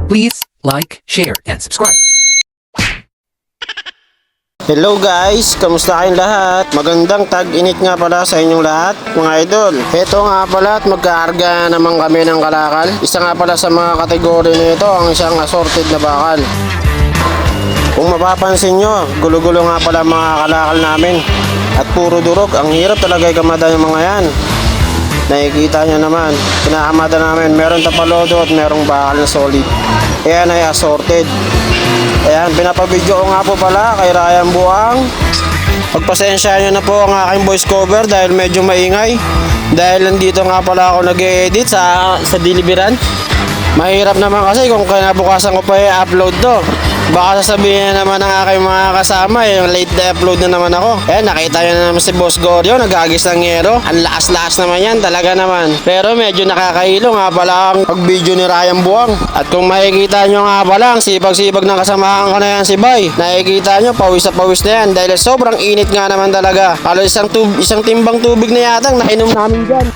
Please like, share, and subscribe. Hello guys, kamusta kayong lahat? Magandang tag-init nga pala sa inyong lahat, mga idol. Heto nga pala at magkaarga naman kami ng kalakal. Isa nga pala sa mga kategorya nito ang isang assorted na bakal. Kung mapapansin nyo, gulo-gulo nga pala mga kalakal namin. At puro durog, ang hirap talaga ikamada yung mga yan. Nakikita nyo naman, pinakamada namin, meron tapalodo at merong bakal na solid. Ayan ay assorted. Ayan, pinapabidyo ko nga po pala kay Ryan Buang. Pagpasensya nyo na po ang aking voice cover dahil medyo maingay. Dahil nandito nga pala ako nag-edit sa deliveran. Mahirap naman kasi kung kinabukasan ko pa i-upload to. Baka sasabihin na naman ng aking mga kasama yung late na upload na naman ako. Nakita nyo na naman si Boss Goryo, nagagis ng ngero. Ang lakas-lakas naman yan, talaga naman. Pero medyo nakakahilo nga pala ang pag-video ni Ryan Buang. At kung makikita nyo nga pala, ang sipag-sipag ng kasamahan ko na yan si Bay. Nakikita nyo, pawis na pawis na yan. Dahil sobrang init nga naman talaga. Halos isang timbang tubig na yata nainom namin dyan.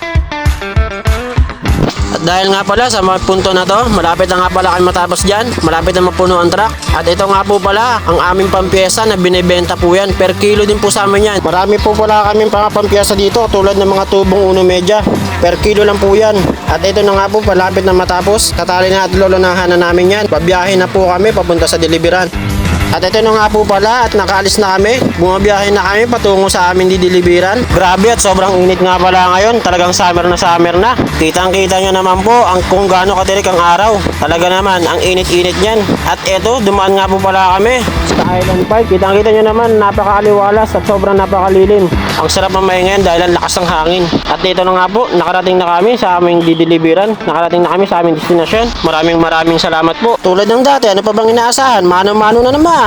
At dahil nga pala sa mga punto na to, malapit na nga pala kami matapos dyan. Malapit na mapuno ang truck. At ito nga po pala, ang aming pampiyesa na binibenta po yan. Per kilo din po sa amin yan. Marami po pala kaming pampiyesa dito, tulad ng mga tubong uno medya. Per kilo lang po yan. At ito na nga po, malapit na matapos. Katali na at lolonahan na namin yan. Pabiyahin na po kami papunta sa deliveran. At ito na nga po pala at nakaalis na kami. Bumabiyahe na kami patungo sa aming dideliveran. Grabe at sobrang init nga pala ngayon. Talagang summer na summer na. Kitang-kita nyo naman po kung gaano katirik ang araw. Talaga naman ang init-init niyan. At ito, dumaan nga po pala kami sa Island Park. Kitang-kita nyo naman, napakaaliwalas at sobrang napakalilim. Ang sarap mamaya ngayon dahil ang lakas ng hangin. At dito na nga po, nakarating na kami sa aming dideliveran. Nakarating na kami sa aming destinasyon. Maraming salamat po. Tulad ng dati, ano pa bang inaasahan? Mano-mano na naman.